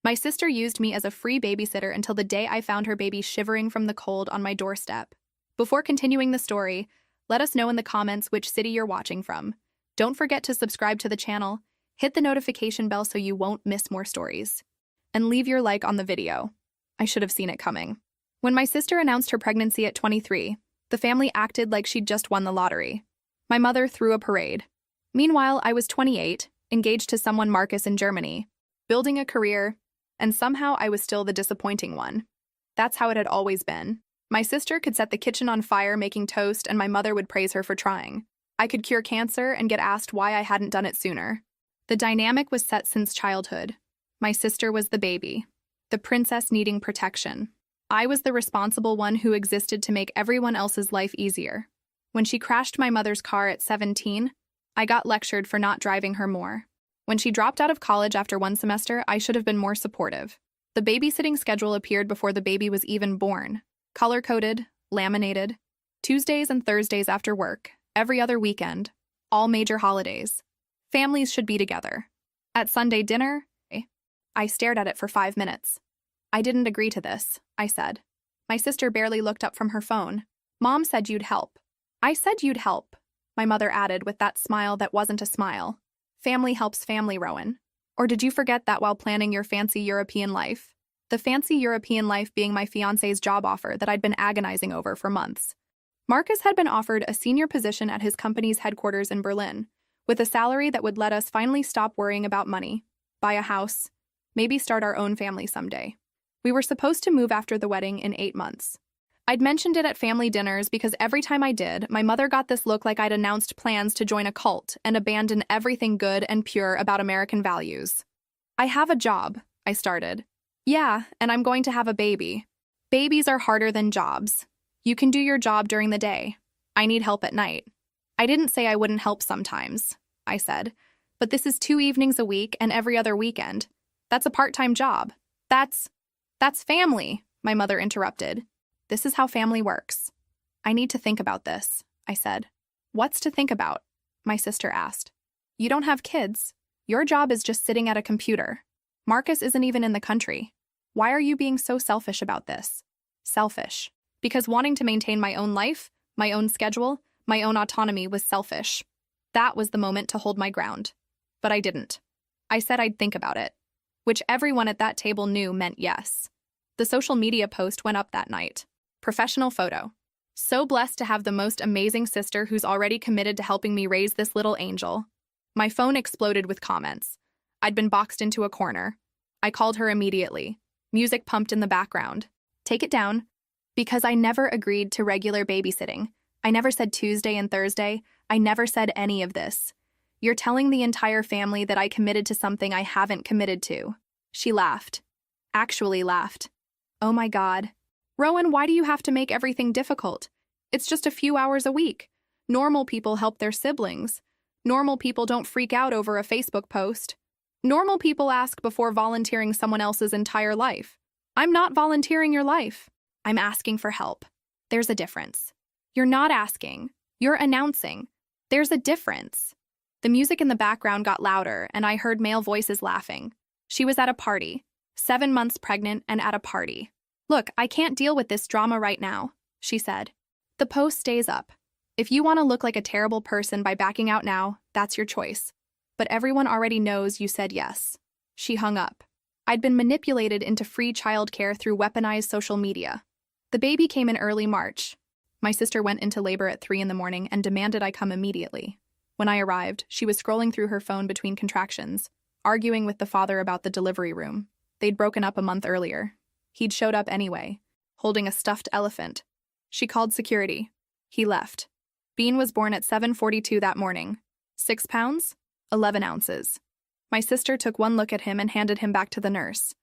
My sister used me as a free babysitter until the day I found her baby shivering from the cold on my doorstep. Before continuing the story, let us know in the comments which city you're watching from. Don't forget to subscribe to the channel, hit the notification bell so you won't miss more stories, and leave your like on the video. I should have seen it coming. When my sister announced her pregnancy at 23, the family acted like she'd just won the lottery. My mother threw a parade. Meanwhile, I was 28, engaged to someone Marcus in Germany, building a career, and somehow I was still the disappointing one. That's how it had always been. My sister could set the kitchen on fire making toast, and my mother would praise her for trying. I could cure cancer and get asked why I hadn't done it sooner. The dynamic was set since childhood. My sister was the baby, the princess needing protection. I was the responsible one who existed to make everyone else's life easier. When she crashed my mother's car at 17, I got lectured for not driving her more. When she dropped out of college after one semester, I should have been more supportive. The babysitting schedule appeared before the baby was even born. Color-coded, laminated, Tuesdays and Thursdays after work, every other weekend, all major holidays. Families should be together. At Sunday dinner, I stared at it for 5 minutes. I didn't agree to this, I said. My sister barely looked up from her phone. Mom said you'd help. I said you'd help, my mother added with that smile that wasn't a smile. Family helps family, Rowan. Or did you forget that while planning your fancy European life? The fancy European life being my fiancé's job offer that I'd been agonizing over for months. Marcus had been offered a senior position at his company's headquarters in Berlin, with a salary that would let us finally stop worrying about money, buy a house, maybe start our own family someday. We were supposed to move after the wedding in 8 months. I'd mentioned it at family dinners because every time I did, my mother got this look like I'd announced plans to join a cult and abandon everything good and pure about American values. I have a job, I started. Yeah, and I'm going to have a baby. Babies are harder than jobs. You can do your job during the day. I need help at night. I didn't say I wouldn't help sometimes, I said, but this is 2 evenings a week and every other weekend. That's a part-time job. That's family, my mother interrupted. This is how family works. I need to think about this, I said. What's to think about? My sister asked. You don't have kids. Your job is just sitting at a computer. Marcus isn't even in the country. Why are you being so selfish about this? Selfish. Because wanting to maintain my own life, my own schedule, my own autonomy was selfish. That was the moment to hold my ground. But I didn't. I said I'd think about it, which everyone at that table knew meant yes. The social media post went up that night. Professional photo. So blessed to have the most amazing sister who's already committed to helping me raise this little angel. My phone exploded with comments. I'd been boxed into a corner. I called her immediately. Music pumped in the background. Take it down. Because I never agreed to regular babysitting. I never said Tuesday and Thursday. I never said any of this. You're telling the entire family that I committed to something I haven't committed to. She laughed. Actually laughed. Oh my God. Rowan, why do you have to make everything difficult? It's just a few hours a week. Normal people help their siblings. Normal people don't freak out over a Facebook post. Normal people ask before volunteering someone else's entire life. I'm not volunteering your life. I'm asking for help. There's a difference. You're not asking. You're announcing. There's a difference. The music in the background got louder, and I heard male voices laughing. She was at a party, 7 months pregnant and at a party. Look, I can't deal with this drama right now, she said. The post stays up. If you want to look like a terrible person by backing out now, that's your choice. But everyone already knows you said yes. She hung up. I'd been manipulated into free childcare through weaponized social media. The baby came in early March. My sister went into labor at 3 in the morning and demanded I come immediately. When I arrived, she was scrolling through her phone between contractions, arguing with the father about the delivery room. They'd broken up a month earlier. He'd showed up anyway, holding a stuffed elephant. She called security. He left. Bean was born at 7:42 that morning. 6 pounds, 11 ounces. My sister took one look at him and handed him back to the nurse.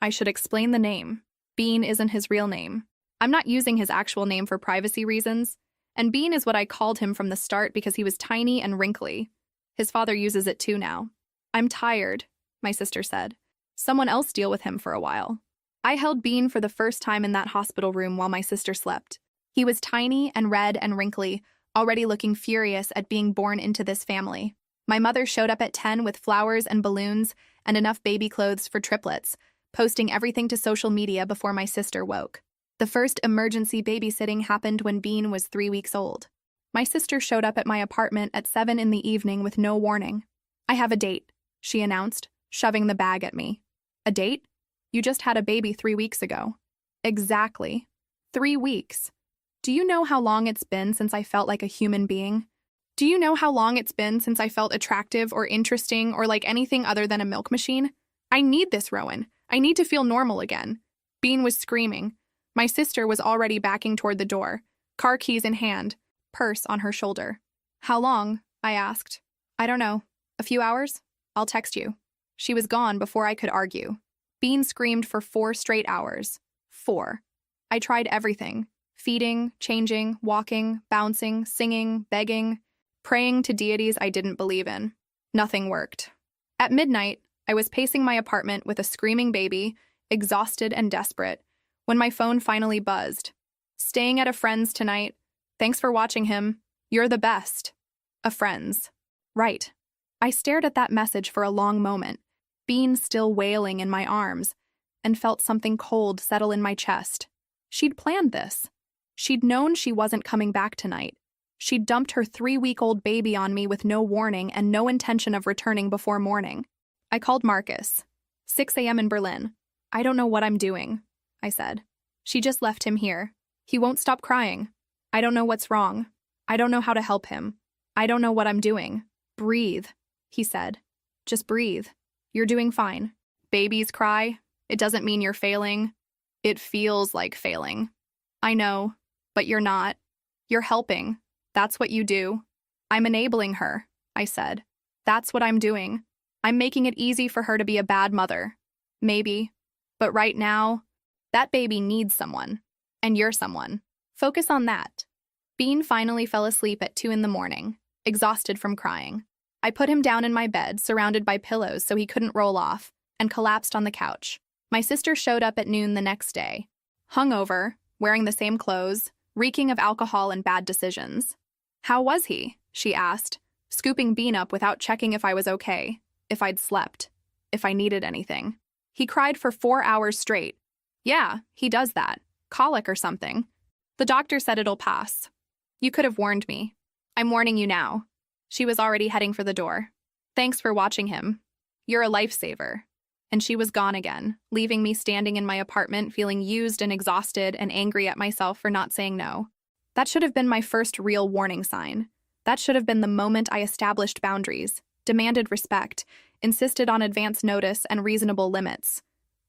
I should explain the name. Bean isn't his real name. I'm not using his actual name for privacy reasons, and Bean is what I called him from the start because he was tiny and wrinkly. His father uses it too now. I'm tired, my sister said. Someone else deal with him for a while. I held Bean for the first time in that hospital room while my sister slept. He was tiny and red and wrinkly, already looking furious at being born into this family. My mother showed up at 10 with flowers and balloons and enough baby clothes for triplets, posting everything to social media before my sister woke. The first emergency babysitting happened when Bean was 3 weeks old. My sister showed up at my apartment at 7 in the evening with no warning. "I have a date," she announced, shoving the bag at me. "A date? You just had a baby 3 weeks ago." "Exactly. 3 weeks. Do you know how long it's been since I felt like a human being? Do you know how long it's been since I felt attractive or interesting or like anything other than a milk machine? I need this, Rowan. I need to feel normal again." Bean was screaming. My sister was already backing toward the door, car keys in hand, purse on her shoulder. "How long?" I asked. "I don't know. A few hours? I'll text you." She was gone before I could argue. Bean screamed for 4 straight hours. 4. I tried everything. Feeding, changing, walking, bouncing, singing, begging, praying to deities I didn't believe in. Nothing worked. At midnight, I was pacing my apartment with a screaming baby, exhausted and desperate, when my phone finally buzzed. "Staying at a friend's tonight. Thanks for watching him. You're the best." A friend's. Right. I stared at that message for a long moment, Bean still wailing in my arms, and felt something cold settle in my chest. She'd planned this. She'd known she wasn't coming back tonight. She'd dumped her 3-week-old baby on me with no warning and no intention of returning before morning. I called Marcus. 6 a.m. in Berlin. "I don't know what I'm doing," I said. "She just left him here. He won't stop crying. I don't know what's wrong. I don't know how to help him. I don't know what I'm doing." "Breathe," he said. "Just breathe. You're doing fine. Babies cry. It doesn't mean you're failing. It feels like failing. I know, but you're not. You're helping. That's what you do." "I'm enabling her," I said. "That's what I'm doing. I'm making it easy for her to be a bad mother. Maybe. But right now, that baby needs someone. And you're someone. Focus on that." Bean finally fell asleep at 2 in the morning, exhausted from crying. I put him down in my bed, surrounded by pillows so he couldn't roll off, and collapsed on the couch. My sister showed up at noon the next day, hungover, wearing the same clothes, reeking of alcohol and bad decisions. "How was he?" she asked, scooping Bean up without checking if I was okay, if I'd slept, if I needed anything. "He cried for 4 hours straight." "Yeah, he does that. Colic or something. The doctor said it'll pass. You could have warned me. I'm warning you now." She was already heading for the door. "Thanks for watching him. You're a lifesaver." And she was gone again, leaving me standing in my apartment feeling used and exhausted and angry at myself for not saying no. That should have been my first real warning sign. That should have been the moment I established boundaries, demanded respect, insisted on advance notice and reasonable limits.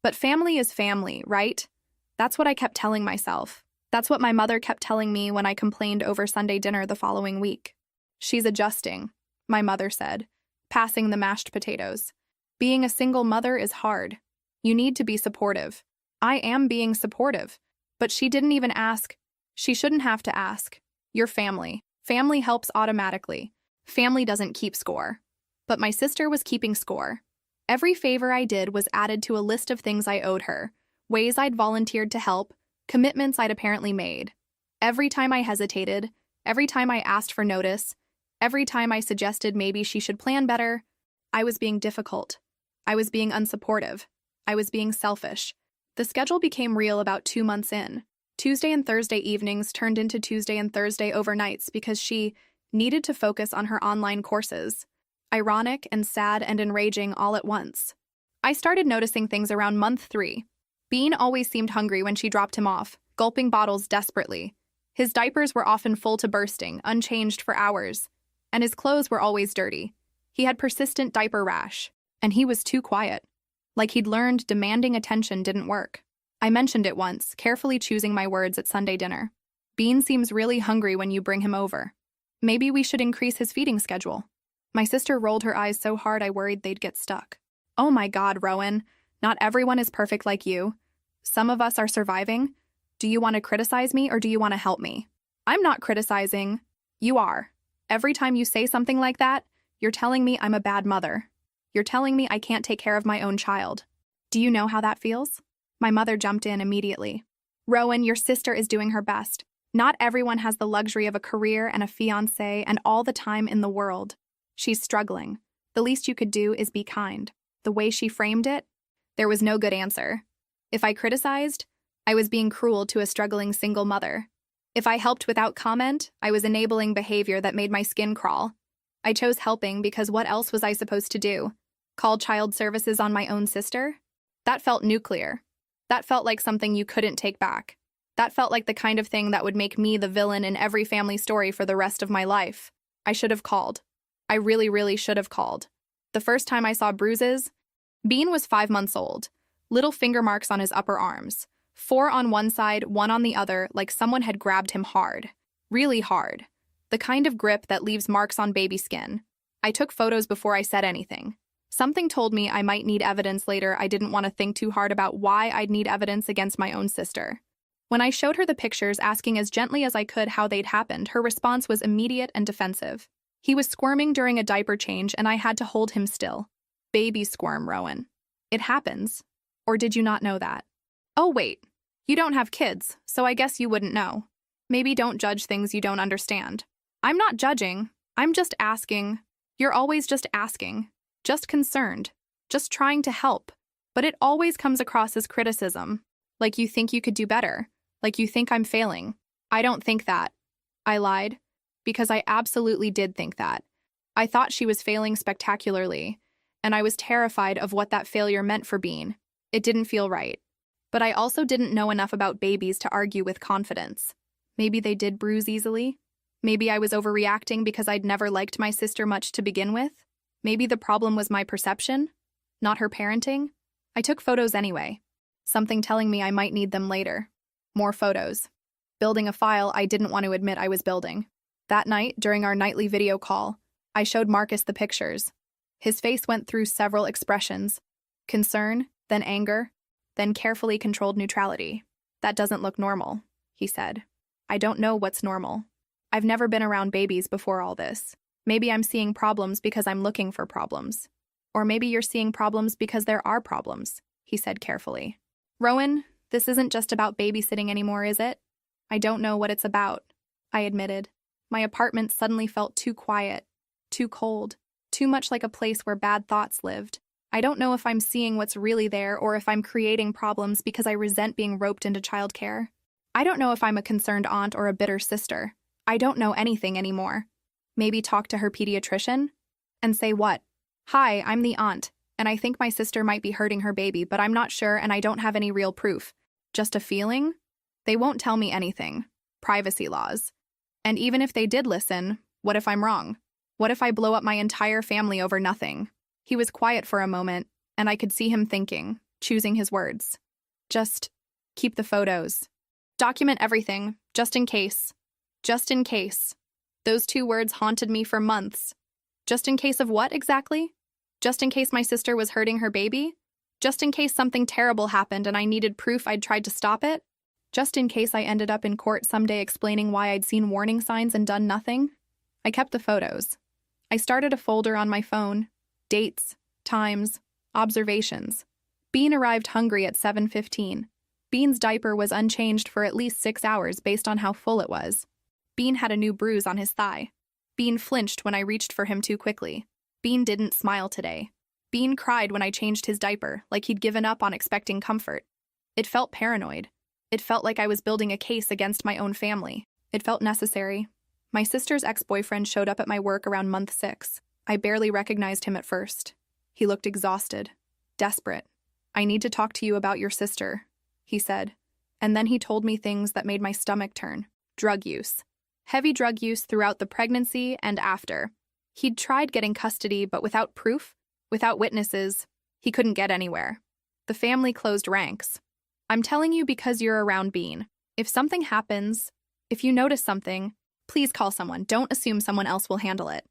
But family is family, right? That's what I kept telling myself. That's what my mother kept telling me when I complained over Sunday dinner the following week. "She's adjusting," my mother said, passing the mashed potatoes. "Being a single mother is hard. You need to be supportive." I am being supportive. But she didn't even ask. She shouldn't have to ask. You're family. Family helps automatically. Family doesn't keep score. But my sister was keeping score. Every favor I did was added to a list of things I owed her, ways I'd volunteered to help, commitments I'd apparently made. Every time I hesitated, every time I asked for notice, every time I suggested maybe she should plan better, I was being difficult. I was being unsupportive. I was being selfish. The schedule became real about 2 months in. Tuesday and Thursday evenings turned into Tuesday and Thursday overnights because she needed to focus on her online courses. Ironic and sad and enraging all at once. I started noticing things around month 3. Bean always seemed hungry when she dropped him off, gulping bottles desperately. His diapers were often full to bursting, unchanged for hours. And his clothes were always dirty. He had persistent diaper rash. And he was too quiet. Like he'd learned demanding attention didn't work. I mentioned it once, carefully choosing my words at Sunday dinner. "Bean seems really hungry when you bring him over. Maybe we should increase his feeding schedule." My sister rolled her eyes so hard I worried they'd get stuck. "Oh my God, Rowan. Not everyone is perfect like you. Some of us are surviving. Do you want to criticize me or do you want to help me?" "I'm not criticizing. You are. Every time you say something like that, you're telling me I'm a bad mother. You're telling me I can't take care of my own child. Do you know how that feels?" My mother jumped in immediately. "Rowan, your sister is doing her best. Not everyone has the luxury of a career and a fiancé and all the time in the world. She's struggling. The least you could do is be kind." The way she framed it, There was no good answer. If I criticized, I was being cruel to a struggling single mother. If I helped without comment, I was enabling behavior that made my skin crawl. I chose helping because what else was I supposed to do? Call child services on my own sister? That felt nuclear. That felt like something you couldn't take back. That felt like the kind of thing that would make me the villain in every family story for the rest of my life. I should have called. I really, really should have called. The first time I saw bruises, Bean was 5 months old. Little finger marks on his upper arms. 4 on one side, 1 on the other, like someone had grabbed him hard. Really hard. The kind of grip that leaves marks on baby skin. I took photos before I said anything. Something told me I might need evidence later. I didn't want to think too hard about why I'd need evidence against my own sister. When I showed her the pictures, asking as gently as I could how they'd happened, her response was immediate and defensive. He was squirming during a diaper change, and I had to hold him still. Baby squirm, Rowan. It happens. Or did you not know that? Oh, wait. You don't have kids, so I guess you wouldn't know. Maybe don't judge things you don't understand. I'm not judging. I'm just asking. You're always just asking. Just concerned. Just trying to help. But it always comes across as criticism. Like you think you could do better. Like you think I'm failing. I don't think that. I lied. Because I absolutely did think that. I thought she was failing spectacularly. And I was terrified of what that failure meant for Bean. It didn't feel right. But I also didn't know enough about babies to argue with confidence. Maybe they did bruise easily. Maybe I was overreacting because I'd never liked my sister much to begin with. Maybe the problem was my perception, not her parenting. I took photos anyway. Something telling me I might need them later. More photos. Building a file I didn't want to admit I was building. That night, during our nightly video call, I showed Marcus the pictures. His face went through several expressions. Concern, then anger, then carefully controlled neutrality. That doesn't look normal, he said. I don't know what's normal. I've never been around babies before all this. Maybe I'm seeing problems because I'm looking for problems. Or maybe you're seeing problems because there are problems, he said carefully. Rowan, this isn't just about babysitting anymore, is it? I don't know what it's about, I admitted. My apartment suddenly felt too quiet, too cold, too much like a place where bad thoughts lived. I don't know if I'm seeing what's really there or if I'm creating problems because I resent being roped into childcare. I don't know if I'm a concerned aunt or a bitter sister. I don't know anything anymore. Maybe talk to her pediatrician? And say what? Hi, I'm the aunt, and I think my sister might be hurting her baby, but I'm not sure and I don't have any real proof. Just a feeling? They won't tell me anything. Privacy laws. And even if they did listen, what if I'm wrong? What if I blow up my entire family over nothing? He was quiet for a moment, and I could see him thinking, choosing his words. Just keep the photos. Document everything, just in case. Just in case. Those 2 words haunted me for months. Just in case of what, exactly? Just in case my sister was hurting her baby? Just in case something terrible happened and I needed proof I'd tried to stop it? Just in case I ended up in court someday explaining why I'd seen warning signs and done nothing? I kept the photos. I started a folder on my phone. Dates, times, observations. Bean arrived hungry at 7:15. Bean's diaper was unchanged for at least 6 hours based on how full it was. Bean had a new bruise on his thigh. Bean flinched when I reached for him too quickly. Bean didn't smile today. Bean cried when I changed his diaper, like he'd given up on expecting comfort. It felt paranoid. It felt like I was building a case against my own family. It felt necessary. My sister's ex-boyfriend showed up at my work around month 6. I barely recognized him at first. He looked exhausted, desperate. I need to talk to you about your sister, he said. And then he told me things that made my stomach turn. Drug use. Heavy drug use throughout the pregnancy and after. He'd tried getting custody, but without proof, without witnesses, he couldn't get anywhere. The family closed ranks. I'm telling you because you're around Bean. If something happens, if you notice something, please call someone. Don't assume someone else will handle it.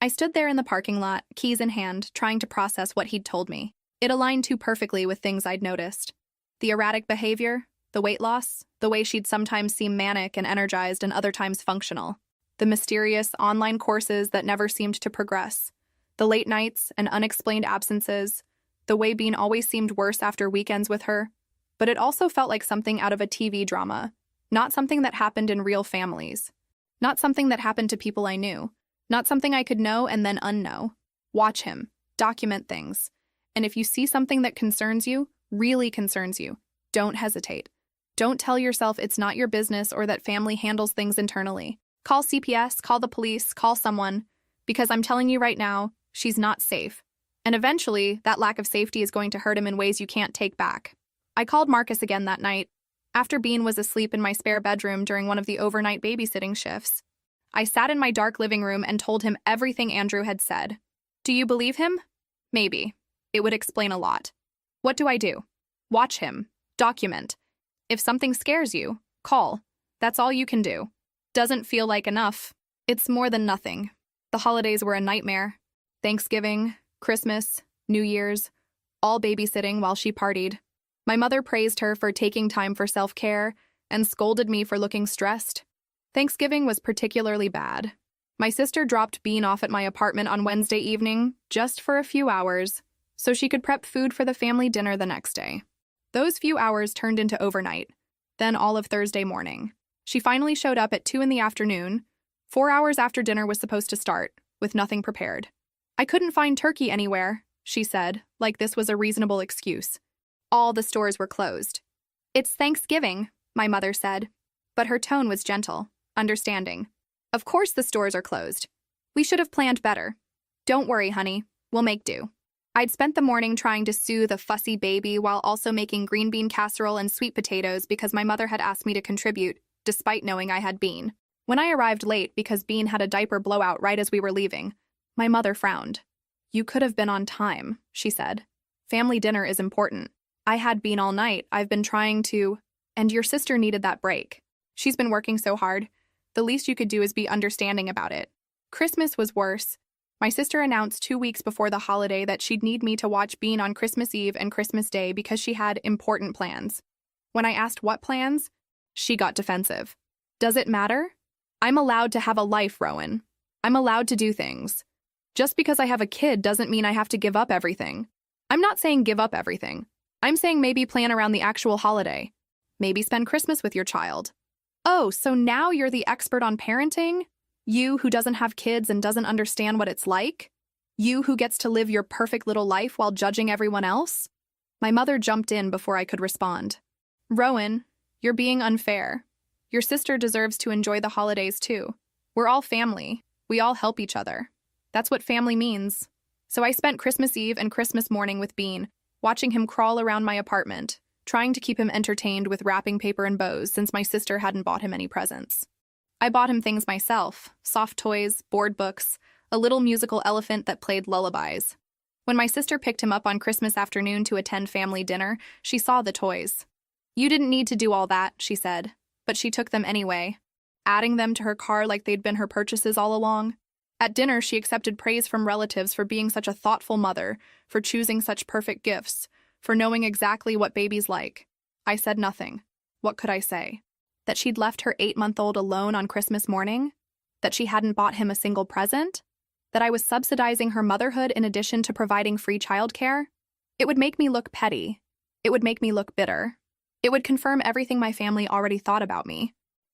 I stood there in the parking lot, keys in hand, trying to process what he'd told me. It aligned too perfectly with things I'd noticed. The erratic behavior, the weight loss, the way she'd sometimes seem manic and energized and other times functional. The mysterious online courses that never seemed to progress. The late nights and unexplained absences. The way Bean always seemed worse after weekends with her. But it also felt like something out of a TV drama. Not something that happened in real families. Not something that happened to people I knew. Not something I could know and then unknow. Watch him. Document things. And if you see something that concerns you, really concerns you, don't hesitate. Don't tell yourself it's not your business or that family handles things internally. Call CPS, call the police, call someone, because I'm telling you right now, she's not safe. And eventually, that lack of safety is going to hurt him in ways you can't take back. I called Marcus again that night, after Bean was asleep in my spare bedroom during one of the overnight babysitting shifts. I sat in my dark living room and told him everything Andrew had said. Do you believe him? Maybe. It would explain a lot. What do I do? Watch him. Document. If something scares you, call. That's all you can do. Doesn't feel like enough. It's more than nothing. The holidays were a nightmare. Thanksgiving, Christmas, New Year's, all babysitting while she partied. My mother praised her for taking time for self-care and scolded me for looking stressed. Thanksgiving was particularly bad. My sister dropped Bean off at my apartment on Wednesday evening, just for a few hours, so she could prep food for the family dinner the next day. Those few hours turned into overnight, then all of Thursday morning. She finally showed up at 2 in the afternoon, 4 hours after dinner was supposed to start, with nothing prepared. I couldn't find turkey anywhere, she said, like this was a reasonable excuse. All the stores were closed. It's Thanksgiving, my mother said, but her tone was gentle, understanding. Of course the stores are closed. We should have planned better. Don't worry, honey, we'll make do. I'd spent the morning trying to soothe a fussy baby while also making green bean casserole and sweet potatoes because my mother had asked me to contribute, despite knowing I had Bean. When I arrived late because Bean had a diaper blowout right as we were leaving, my mother frowned. You could have been on time, she said. Family dinner is important. I had Bean all night. I've been trying to... And your sister needed that break. She's been working so hard. The least you could do is be understanding about it. Christmas was worse. My sister announced 2 weeks before the holiday that she'd need me to watch Bean on Christmas Eve and Christmas Day because she had important plans. When I asked what plans, she got defensive. Does it matter? I'm allowed to have a life, Rowan. I'm allowed to do things. Just because I have a kid doesn't mean I have to give up everything. I'm not saying give up everything. I'm saying maybe plan around the actual holiday. Maybe spend Christmas with your child. Oh, so now you're the expert on parenting? You who doesn't have kids and doesn't understand what it's like? You who gets to live your perfect little life while judging everyone else? My mother jumped in before I could respond. Rowan, you're being unfair. Your sister deserves to enjoy the holidays too. We're all family. We all help each other. That's what family means. So I spent Christmas Eve and Christmas morning with Bean, watching him crawl around my apartment, trying to keep him entertained with wrapping paper and bows since my sister hadn't bought him any presents. I bought him things myself, soft toys, board books, a little musical elephant that played lullabies. When my sister picked him up on Christmas afternoon to attend family dinner, she saw the toys. You didn't need to do all that, she said, but she took them anyway, adding them to her car like they'd been her purchases all along. At dinner, she accepted praise from relatives for being such a thoughtful mother, for choosing such perfect gifts, for knowing exactly what babies like. I said nothing. What could I say? That she'd left her 8-month-old alone on Christmas morning? That she hadn't bought him a single present? That I was subsidizing her motherhood in addition to providing free childcare? It would make me look petty. It would make me look bitter. It would confirm everything my family already thought about me.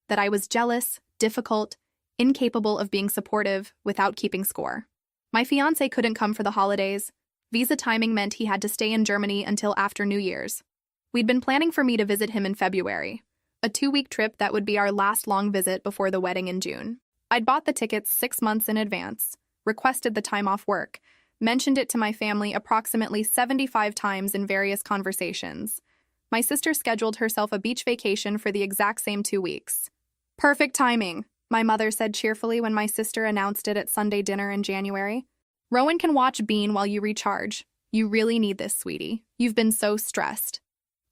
That I was jealous, difficult, incapable of being supportive without keeping score. My fiancé couldn't come for the holidays. Visa timing meant he had to stay in Germany until after New Year's. We'd been planning for me to visit him in February, a 2-week trip that would be our last long visit before the wedding in June. I'd bought the tickets 6 months in advance, requested the time off work, mentioned it to my family approximately 75 times in various conversations. My sister scheduled herself a beach vacation for the exact same 2 weeks. Perfect timing, my mother said cheerfully when my sister announced it at Sunday dinner in January. Rowan can watch Bean while you recharge. You really need this, sweetie. You've been so stressed.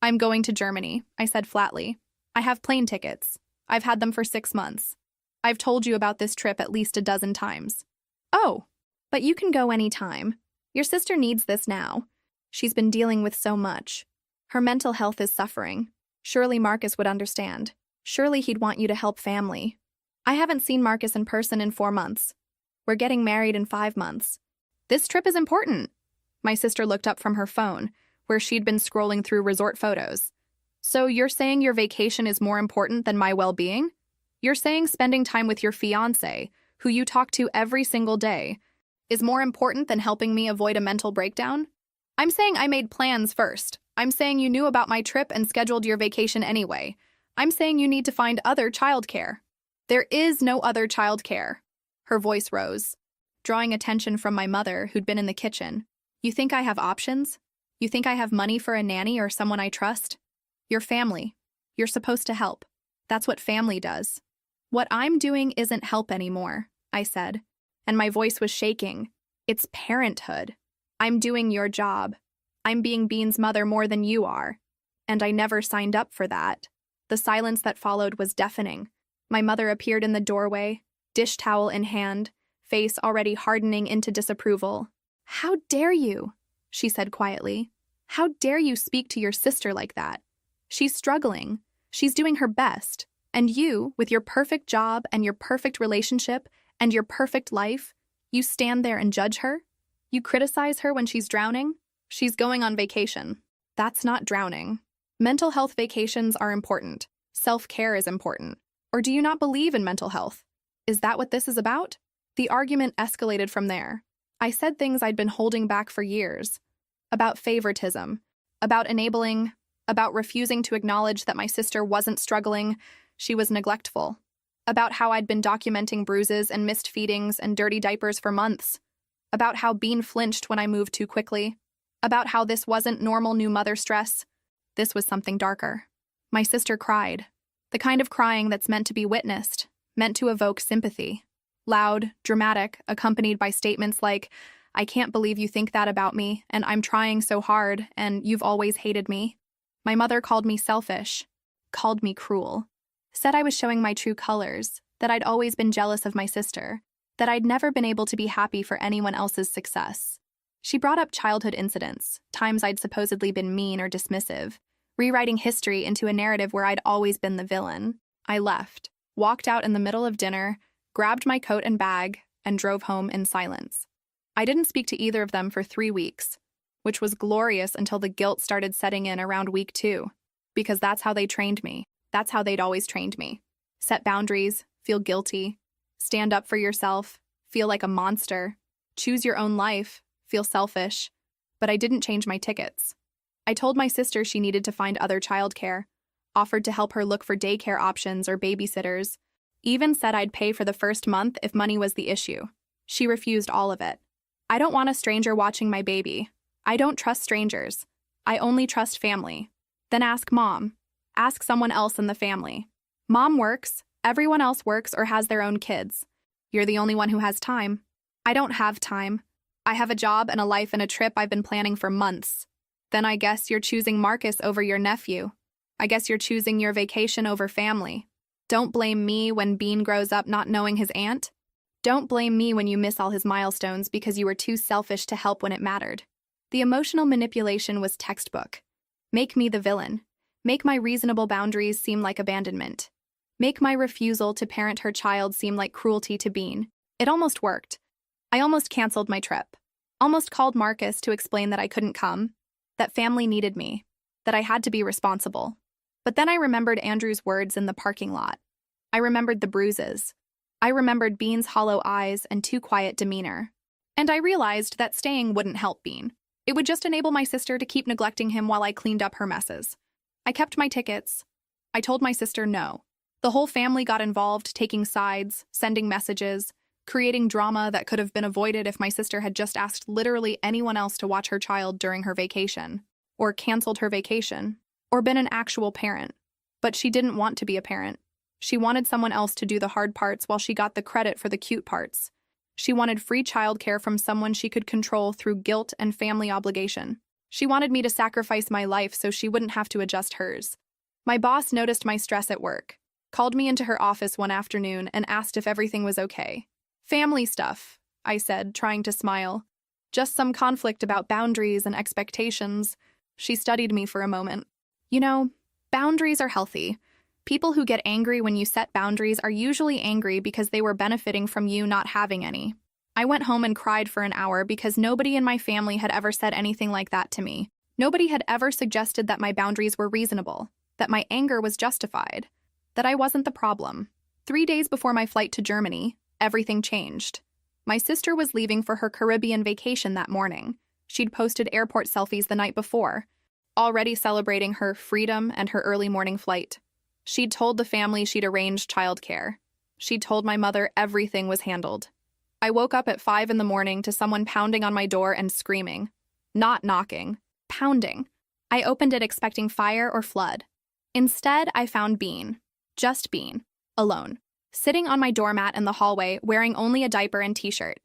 I'm going to Germany, I said flatly. I have plane tickets. I've had them for 6 months. I've told you about this trip at least a dozen times. Oh, but you can go anytime. Your sister needs this now. She's been dealing with so much. Her mental health is suffering. Surely Marcus would understand. Surely he'd want you to help family. I haven't seen Marcus in person in 4 months. We're getting married in 5 months. This trip is important. My sister looked up from her phone, where she'd been scrolling through resort photos. So you're saying your vacation is more important than my well-being? You're saying spending time with your fiancé, who you talk to every single day, is more important than helping me avoid a mental breakdown? I'm saying I made plans first. I'm saying you knew about my trip and scheduled your vacation anyway. I'm saying you need to find other childcare. There is no other childcare. Her voice rose, drawing attention from my mother, who'd been in the kitchen. You think I have options? You think I have money for a nanny or someone I trust? Your family. You're supposed to help. That's what family does. What I'm doing isn't help anymore, I said, and my voice was shaking. It's parenthood. I'm doing your job. I'm being Bean's mother more than you are. And I never signed up for that. The silence that followed was deafening. My mother appeared in the doorway, dish towel in hand, face already hardening into disapproval. How dare you? She said quietly. How dare you speak to your sister like that? She's struggling. She's doing her best. And you, with your perfect job and your perfect relationship and your perfect life, you stand there and judge her? You criticize her when she's drowning? She's going on vacation. That's not drowning. Mental health vacations are important. Self-care is important. Or do you not believe in mental health? Is that what this is about? The argument escalated from there. I said things I'd been holding back for years. About favoritism, about enabling, about refusing to acknowledge that my sister wasn't struggling, she was neglectful. About how I'd been documenting bruises and missed feedings and dirty diapers for months. About how Bean flinched when I moved too quickly. About how this wasn't normal new mother stress. This was something darker. My sister cried. The kind of crying that's meant to be witnessed, meant to evoke sympathy. Loud, dramatic, accompanied by statements like, I can't believe you think that about me, and I'm trying so hard, and you've always hated me. My mother called me selfish, called me cruel, said I was showing my true colors, that I'd always been jealous of my sister, that I'd never been able to be happy for anyone else's success. She brought up childhood incidents, times I'd supposedly been mean or dismissive, rewriting history into a narrative where I'd always been the villain. I left, walked out in the middle of dinner, grabbed my coat and bag, and drove home in silence. I didn't speak to either of them for 3 weeks, which was glorious until the guilt started setting in around week 2, because that's how they trained me. That's how they'd always trained me. Set boundaries, feel guilty, stand up for yourself, feel like a monster, choose your own life, feel selfish. But I didn't change my tickets. I told my sister she needed to find other childcare, offered to help her look for daycare options or babysitters, even said I'd pay for the first month if money was the issue. She refused all of it. I don't want a stranger watching my baby. I don't trust strangers. I only trust family. Then ask Mom. Ask someone else in the family. Mom works, everyone else works or has their own kids. You're the only one who has time. I don't have time. I have a job and a life and a trip I've been planning for months. Then I guess you're choosing Marcus over your nephew. I guess you're choosing your vacation over family. Don't blame me when Bean grows up not knowing his aunt. Don't blame me when you miss all his milestones because you were too selfish to help when it mattered. The emotional manipulation was textbook. Make me the villain. Make my reasonable boundaries seem like abandonment. Make my refusal to parent her child seem like cruelty to Bean. It almost worked. I almost canceled my trip. Almost called Marcus to explain that I couldn't come, that family needed me, that I had to be responsible. But then I remembered Andrew's words in the parking lot. I remembered the bruises. I remembered Bean's hollow eyes and too quiet demeanor. And I realized that staying wouldn't help Bean. It would just enable my sister to keep neglecting him while I cleaned up her messes. I kept my tickets. I told my sister no. The whole family got involved, taking sides, sending messages, creating drama that could have been avoided if my sister had just asked literally anyone else to watch her child during her vacation, or canceled her vacation, or been an actual parent. But she didn't want to be a parent. She wanted someone else to do the hard parts while she got the credit for the cute parts. She wanted free childcare from someone she could control through guilt and family obligation. She wanted me to sacrifice my life so she wouldn't have to adjust hers. My boss noticed my stress at work, called me into her office one afternoon and asked if everything was okay. Family stuff, I said, trying to smile. Just some conflict about boundaries and expectations. She studied me for a moment. You know, boundaries are healthy. People who get angry when you set boundaries are usually angry because they were benefiting from you not having any. I went home and cried for an hour because nobody in my family had ever said anything like that to me. Nobody had ever suggested that my boundaries were reasonable, that my anger was justified, that I wasn't the problem. 3 days before my flight to Germany, everything changed. My sister was leaving for her Caribbean vacation that morning. She'd posted airport selfies the night before, already celebrating her freedom and her early morning flight. She'd told the family she'd arranged childcare. She'd told my mother everything was handled. I woke up at 5 in the morning to someone pounding on my door and screaming. Not knocking, pounding. I opened it expecting fire or flood. Instead, I found Bean. Just Bean. Alone. Sitting on my doormat in the hallway, wearing only a diaper and t-shirt.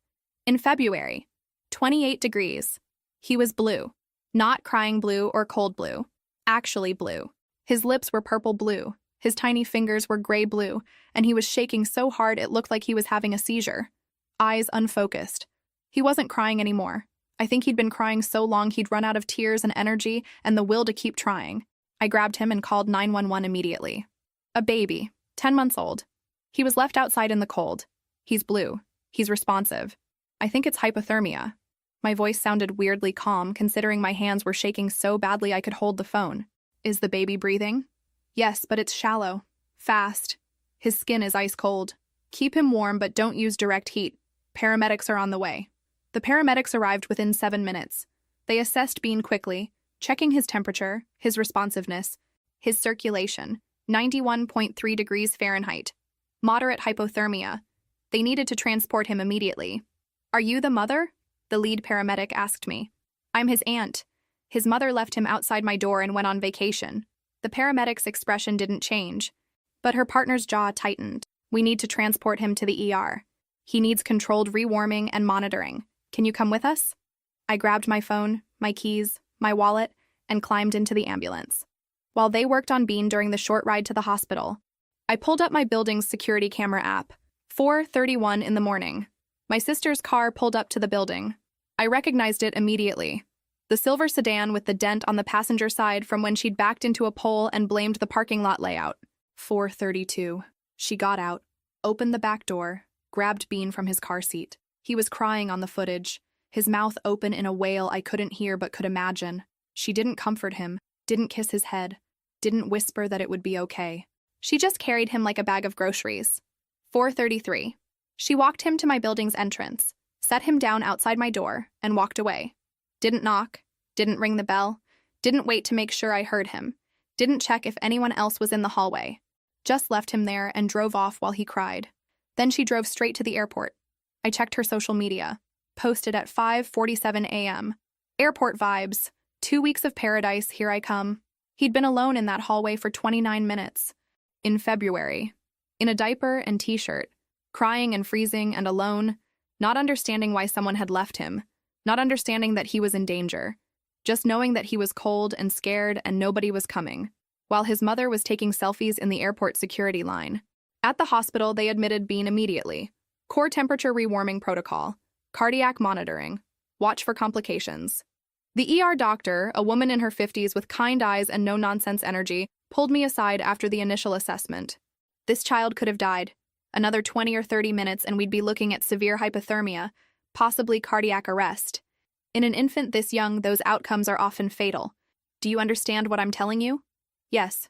In February. 28 degrees. He was blue. Not crying blue or cold blue. Actually blue. His lips were purple blue. His tiny fingers were gray blue, and he was shaking so hard it looked like he was having a seizure. Eyes unfocused. He wasn't crying anymore. I think he'd been crying so long he'd run out of tears and energy and the will to keep trying. I grabbed him and called 911 immediately. A baby, 10 months old. He was left outside in the cold. He's blue. He's responsive. I think it's hypothermia. My voice sounded weirdly calm, considering my hands were shaking so badly I could hold the phone. Is the baby breathing? Yes, but it's shallow. Fast. His skin is ice cold. Keep him warm, but don't use direct heat. Paramedics are on the way. The paramedics arrived within 7 minutes. They assessed Bean quickly, checking his temperature, his responsiveness, his circulation, 91.3 degrees Fahrenheit. Moderate hypothermia. They needed to transport him immediately. Are you the mother? The lead paramedic asked me. I'm his aunt. His mother left him outside my door and went on vacation. The paramedic's expression didn't change, but her partner's jaw tightened. We need to transport him to the ER. He needs controlled rewarming and monitoring. Can you come with us? I grabbed my phone, my keys, my wallet, and climbed into the ambulance. While they worked on Bean during the short ride to the hospital, I pulled up my building's security camera app. 4:31 in the morning. My sister's car pulled up to the building. I recognized it immediately. The silver sedan with the dent on the passenger side from when she'd backed into a pole and blamed the parking lot layout. 4:32. She got out, opened the back door, grabbed Bean from his car seat. He was crying on the footage, his mouth open in a wail I couldn't hear but could imagine. She didn't comfort him, didn't kiss his head, didn't whisper that it would be okay. She just carried him like a bag of groceries. 4:33. She walked him to my building's entrance, set him down outside my door, and walked away. Didn't knock, didn't ring the bell, didn't wait to make sure I heard him, didn't check if anyone else was in the hallway. Just left him there and drove off while he cried. Then she drove straight to the airport. I checked her social media. Posted at 5:47 a.m. Airport vibes. 2 weeks of paradise, here I come. He'd been alone in that hallway for 29 minutes. In February. In a diaper and t-shirt. Crying and freezing and alone. Not understanding why someone had left him. Not understanding that he was in danger. Just knowing that he was cold and scared and nobody was coming. While his mother was taking selfies in the airport security line. At the hospital, they admitted Bean immediately. Core temperature rewarming protocol. Cardiac monitoring. Watch for complications. The ER doctor, a woman in her 50s with kind eyes and no-nonsense energy, pulled me aside after the initial assessment. This child could have died. Another 20 or 30 minutes and we'd be looking at severe hypothermia, possibly cardiac arrest. In an infant this young, those outcomes are often fatal. Do you understand what I'm telling you? Yes.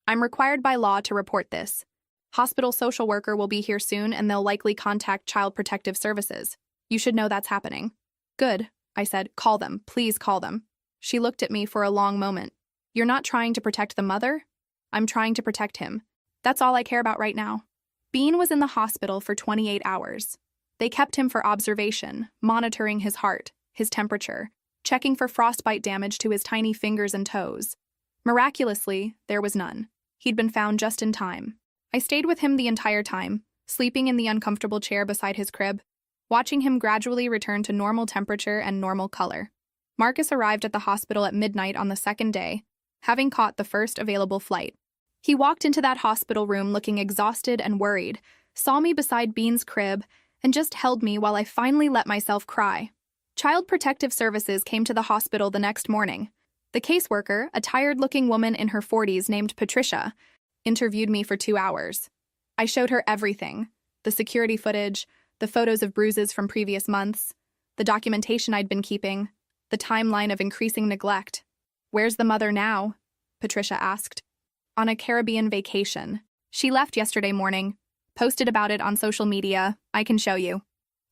I'm required by law to report this. Hospital social worker will be here soon and they'll likely contact Child Protective Services. You should know that's happening. Good, I said. Call them. Please call them. She looked at me for a long moment. You're not trying to protect the mother? I'm trying to protect him. That's all I care about right now. Bean was in the hospital for 28 hours. They kept him for observation, monitoring his heart, his temperature, checking for frostbite damage to his tiny fingers and toes. Miraculously, there was none. He'd been found just in time. I stayed with him the entire time, sleeping in the uncomfortable chair beside his crib, watching him gradually return to normal temperature and normal color. Marcus arrived at the hospital at midnight on the second day, having caught the first available flight. He walked into that hospital room looking exhausted and worried, saw me beside Bean's crib, and just held me while I finally let myself cry. Child Protective Services came to the hospital the next morning. The caseworker, a tired-looking woman in her 40s named Patricia, interviewed me for 2 hours. I showed her everything, the security footage, the photos of bruises from previous months, the documentation I'd been keeping, the timeline of increasing neglect. Where's the mother now? Patricia asked. On a Caribbean vacation. She left yesterday morning. Posted about it on social media. I can show you.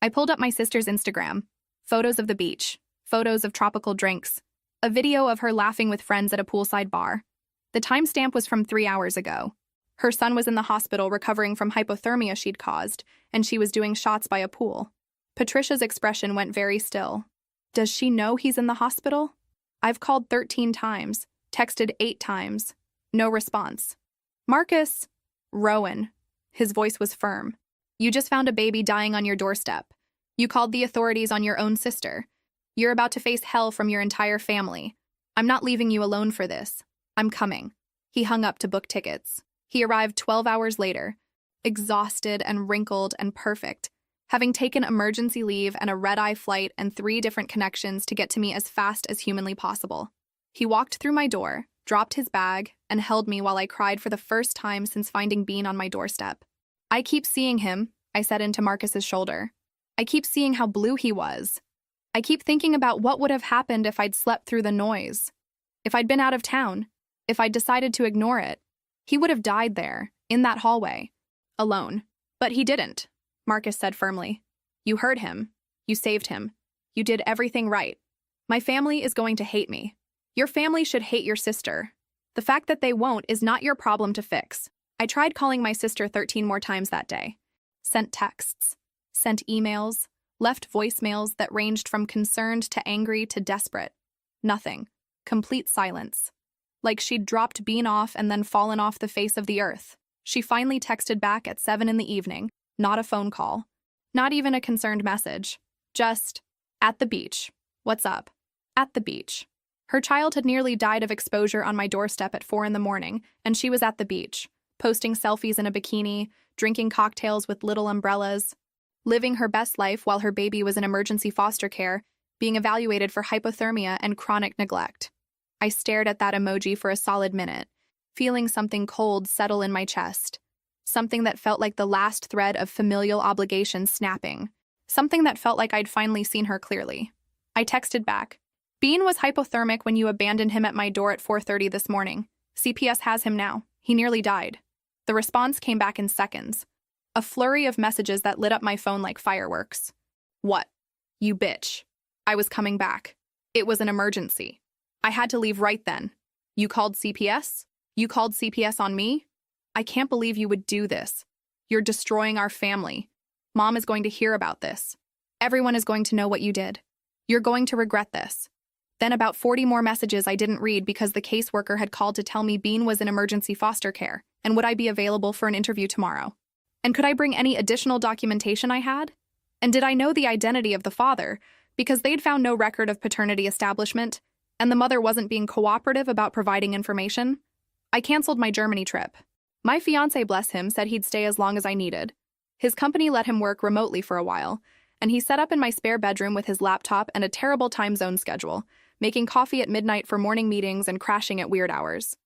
I pulled up my sister's Instagram. Photos of the beach. photos of tropical drinks, a video of her laughing with friends at a poolside bar. The timestamp was from 3 hours ago. Her son was in the hospital recovering from hypothermia she'd caused, and she was doing shots by a pool. Patricia's expression went very still. Does she know he's in the hospital? I've called 13 times, texted 8 times. No response. Marcus. Rowan. His voice was firm. You just found a baby dying on your doorstep. You called the authorities on your own sister. You're about to face hell from your entire family. I'm not leaving you alone for this. I'm coming. He hung up to book tickets. He arrived 12 hours later, exhausted and wrinkled and perfect, having taken emergency leave and a red-eye flight and 3 different connections to get to me as fast as humanly possible. He walked through my door, dropped his bag, and held me while I cried for the first time since finding Bean on my doorstep. I keep seeing him, I said into Marcus's shoulder. I keep seeing how blue he was. I keep thinking about what would have happened if I'd slept through the noise. If I'd been out of town. If I'd decided to ignore it. He would have died there, in that hallway. Alone. But he didn't, Marcus said firmly. You heard him. You saved him. You did everything right. My family is going to hate me. Your family should hate your sister. The fact that they won't is not your problem to fix. I tried calling my sister 13 more times that day. Sent texts. Sent emails. Left voicemails that ranged from concerned to angry to desperate. Nothing. Complete silence. Like she'd dropped Bean off and then fallen off the face of the earth. She finally texted back at 7 in the evening. Not a phone call. Not even a concerned message. Just, at the beach. What's up? At the beach. Her child had nearly died of exposure on my doorstep at 4 in the morning, and she was at the beach, posting selfies in a bikini, drinking cocktails with little umbrellas, living her best life while her baby was in emergency foster care, being evaluated for hypothermia and chronic neglect. I stared at that emoji for a solid minute, feeling something cold settle in my chest. Something that felt like the last thread of familial obligation snapping. Something that felt like I'd finally seen her clearly. I texted back. Bean was hypothermic when you abandoned him at my door at 4:30 this morning. CPS has him now. He nearly died. The response came back in seconds. A flurry of messages that lit up my phone like fireworks. What? You bitch. I was coming back. It was an emergency. I had to leave right then. You called CPS? You called CPS on me? I can't believe you would do this. You're destroying our family. Mom is going to hear about this. Everyone is going to know what you did. You're going to regret this. Then about 40 more messages I didn't read because the caseworker had called to tell me Bean was in emergency foster care, and would I be available for an interview tomorrow? And could I bring any additional documentation I had? And did I know the identity of the father, because they'd found no record of paternity establishment, and the mother wasn't being cooperative about providing information? I canceled my Germany trip. My fiancé, bless him, said he'd stay as long as I needed. His company let him work remotely for a while, and he set up in my spare bedroom with his laptop and a terrible time zone schedule, making coffee at midnight for morning meetings and crashing at weird hours.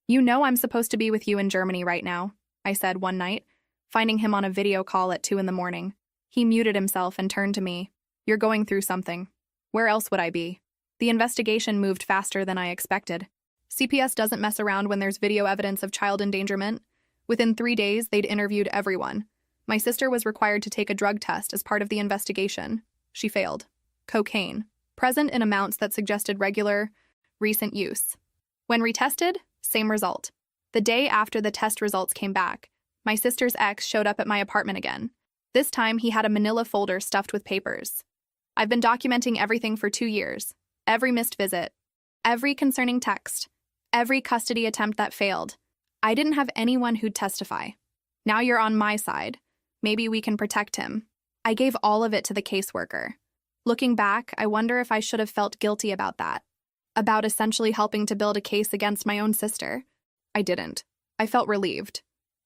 You know I'm supposed to be with you in Germany right now, I said one night, finding him on a video call at 2 in the morning. He muted himself and turned to me. You're going through something. Where else would I be? The investigation moved faster than I expected. CPS doesn't mess around when there's video evidence of child endangerment. Within 3 days, they'd interviewed everyone. My sister was required to take a drug test as part of the investigation. She failed. Cocaine. Present in amounts that suggested regular, recent use. When retested, same result. The day after the test results came back, my sister's ex showed up at my apartment again. This time, he had a manila folder stuffed with papers. I've been documenting everything for 2 years. Every missed visit. Every concerning text. Every custody attempt that failed. I didn't have anyone who'd testify. Now you're on my side. Maybe we can protect him. I gave all of it to the caseworker. Looking back, I wonder if I should have felt guilty about that. About essentially helping to build a case against my own sister. I didn't. I felt relieved.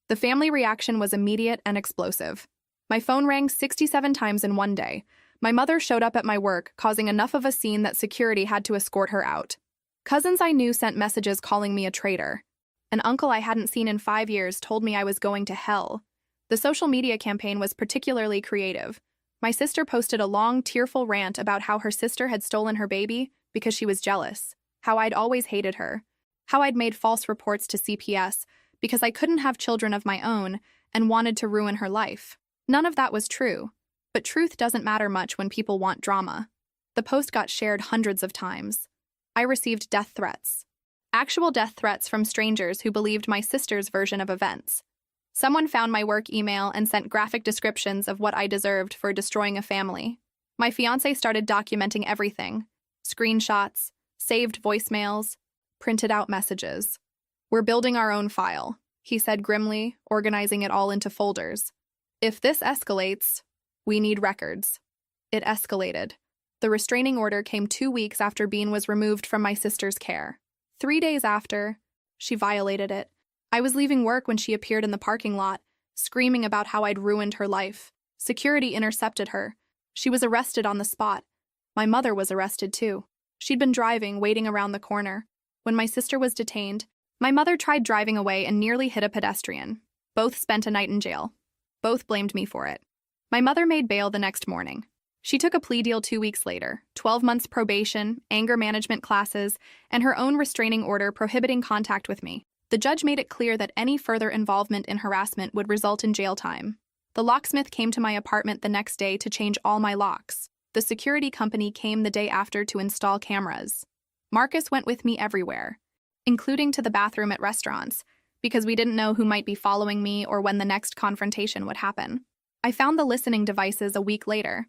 The family reaction was immediate and explosive. My phone rang 67 times in one day. My mother showed up at my work, causing enough of a scene that security had to escort her out. Cousins I knew sent messages calling me a traitor. An uncle I hadn't seen in 5 years told me I was going to hell. The social media campaign was particularly creative. My sister posted a long, tearful rant about how her sister had stolen her baby because she was jealous, how I'd always hated her, how I'd made false reports to CPS because I couldn't have children of my own and wanted to ruin her life. None of that was true, but truth doesn't matter much when people want drama. The post got shared hundreds of times. I received death threats. Actual death threats from strangers who believed my sister's version of events. Someone found my work email and sent graphic descriptions of what I deserved for destroying a family. My fiancé started documenting everything. Screenshots, saved voicemails, printed out messages. "We're building our own file," he said grimly, organizing it all into folders. "If this escalates, we need records." It escalated. The restraining order came 2 weeks after Bean was removed from my sister's care. 3 days after, she violated it. I was leaving work when she appeared in the parking lot, screaming about how I'd ruined her life. Security intercepted her. She was arrested on the spot. My mother was arrested too. She'd been driving, waiting around the corner. When my sister was detained, my mother tried driving away and nearly hit a pedestrian. Both spent a night in jail. Both blamed me for it. My mother made bail the next morning. She took a plea deal 2 weeks later, 12 months probation, anger management classes, and her own restraining order prohibiting contact with me. The judge made it clear that any further involvement in harassment would result in jail time. The locksmith came to my apartment the next day to change all my locks. The security company came the day after to install cameras. Marcus went with me everywhere, including to the bathroom at restaurants, because we didn't know who might be following me or when the next confrontation would happen. I found the listening devices a week later.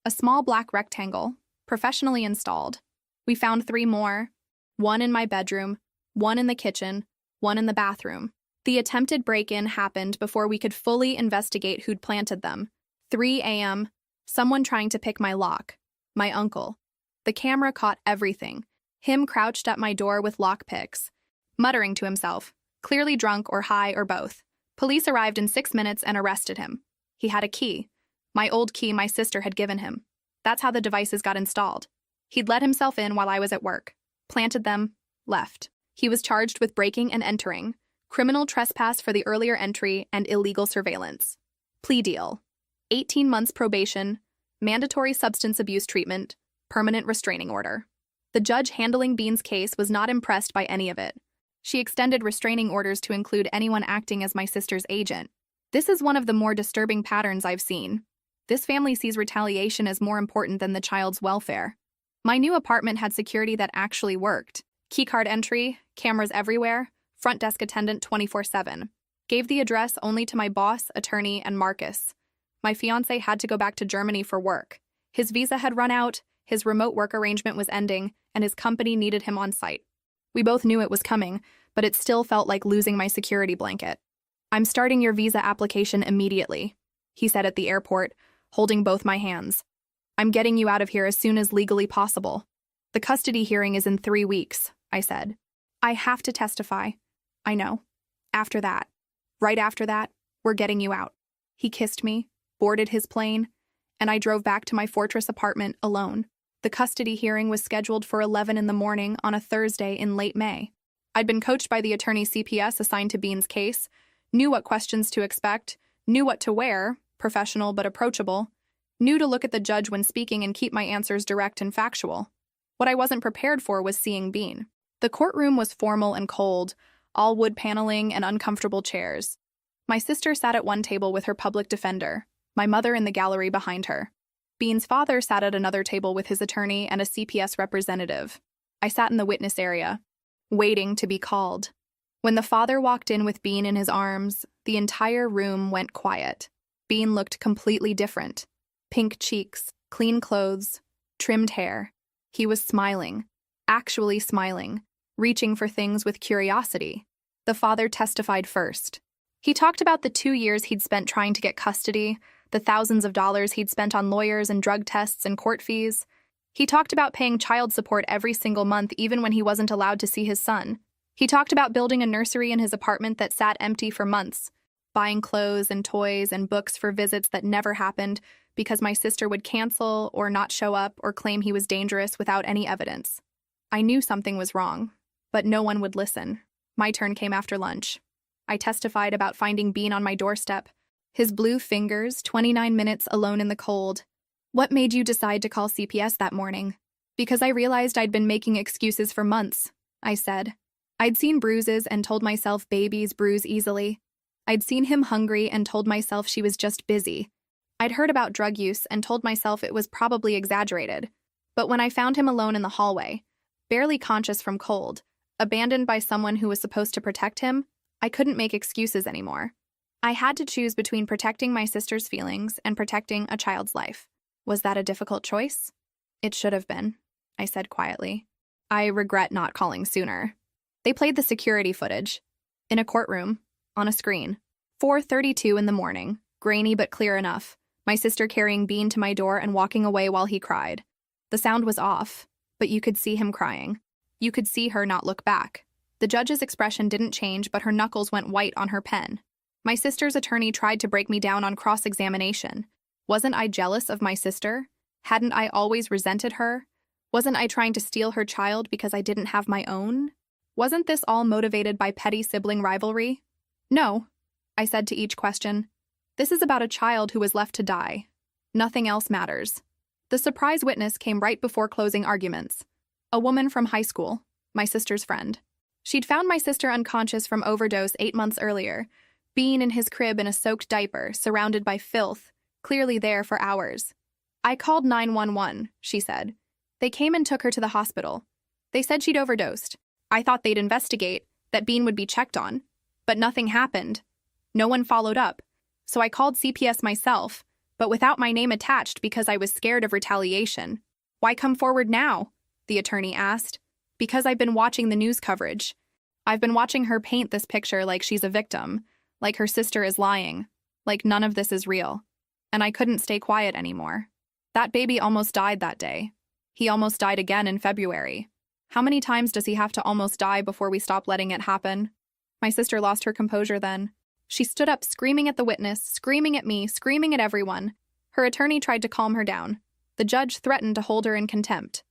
A small black rectangle, professionally installed. We found 3 more, one in my bedroom, one in the kitchen, one in the bathroom. The attempted break-in happened before we could fully investigate who'd planted them. 3 a.m., someone trying to pick my lock. My uncle. The camera caught everything. Him crouched at my door with lock picks, muttering to himself, clearly drunk or high or both. Police arrived in 6 minutes and arrested him. He had a key. My old key my sister had given him. That's how the devices got installed. He'd let himself in while I was at work, planted them, left. He was charged with breaking and entering, criminal trespass for the earlier entry, and illegal surveillance. Plea deal: 18 months probation, mandatory substance abuse treatment, permanent restraining order. The judge handling Bean's case was not impressed by any of it. She extended restraining orders to include anyone acting as my sister's agent. This is one of the more disturbing patterns I've seen. This family sees retaliation as more important than the child's welfare. My new apartment had security that actually worked. Keycard entry, cameras everywhere, front desk attendant 24/7. Gave the address only to my boss, attorney, and Marcus. My fiancé had to go back to Germany for work. His visa had run out, his remote work arrangement was ending, and his company needed him on site. We both knew it was coming, but it still felt like losing my security blanket. "I'm starting your visa application immediately," he said at the airport, holding both my hands. "I'm getting you out of here as soon as legally possible." "The custody hearing is in 3 weeks," I said. "I have to testify." "I know. After that, right after that, we're getting you out." He kissed me, boarded his plane, and I drove back to my fortress apartment alone. The custody hearing was scheduled for 11 in the morning on a Thursday in late May. I'd been coached by the attorney CPS assigned to Bean's case, knew what questions to expect, knew what to wear, professional but approachable, knew to look at the judge when speaking and keep my answers direct and factual. What I wasn't prepared for was seeing Bean. The courtroom was formal and cold, all wood paneling and uncomfortable chairs. My sister sat at one table with her public defender, my mother in the gallery behind her. Bean's father sat at another table with his attorney and a CPS representative. I sat in the witness area, waiting to be called. When the father walked in with Bean in his arms, the entire room went quiet. Bean looked completely different. Pink cheeks, clean clothes, trimmed hair. He was smiling, actually smiling, reaching for things with curiosity. The father testified first. He talked about the 2 years he'd spent trying to get custody, the thousands of dollars he'd spent on lawyers and drug tests and court fees. He talked about paying child support every single month even when he wasn't allowed to see his son. He talked about building a nursery in his apartment that sat empty for months, buying clothes and toys and books for visits that never happened because my sister would cancel or not show up or claim he was dangerous without any evidence. I knew something was wrong, but no one would listen. My turn came after lunch. I testified about finding Bean on my doorstep, his blue fingers, 29 minutes alone in the cold. "What made you decide to call CPS that morning?" "Because I realized I'd been making excuses for months," I said. I'd seen bruises and told myself babies bruise easily. I'd seen him hungry and told myself she was just busy. I'd heard about drug use and told myself it was probably exaggerated. But when I found him alone in the hallway, barely conscious from cold, abandoned by someone who was supposed to protect him, I couldn't make excuses anymore. I had to choose between protecting my sister's feelings and protecting a child's life. Was that a difficult choice? It should have been, I said quietly. I regret not calling sooner. They played the security footage. In a courtroom, on a screen. 4:32 in the morning, grainy but clear enough, my sister carrying Bean to my door and walking away while he cried. The sound was off, but you could see him crying. You could see her not look back. The judge's expression didn't change, but her knuckles went white on her pen. My sister's attorney tried to break me down on cross-examination. Wasn't I jealous of my sister? Hadn't I always resented her? Wasn't I trying to steal her child because I didn't have my own? Wasn't this all motivated by petty sibling rivalry? No, I said to each question. This is about a child who was left to die. Nothing else matters. The surprise witness came right before closing arguments. A woman from high school, my sister's friend. She'd found my sister unconscious from overdose 8 months earlier, Bean in his crib in a soaked diaper, surrounded by filth, clearly there for hours. I called 911, she said. They came and took her to the hospital. They said she'd overdosed. I thought they'd investigate, that Bean would be checked on. But nothing happened. No one followed up. So I called CPS myself, but without my name attached because I was scared of retaliation. Why come forward now? The attorney asked. Because I've been watching the news coverage. I've been watching her paint this picture like she's a victim, like her sister is lying, like none of this is real. And I couldn't stay quiet anymore. That baby almost died that day. He almost died again in February. How many times does he have to almost die before we stop letting it happen? My sister lost her composure then. She stood up screaming at the witness, screaming at me, screaming at everyone. Her attorney tried to calm her down. The judge threatened to hold her in contempt.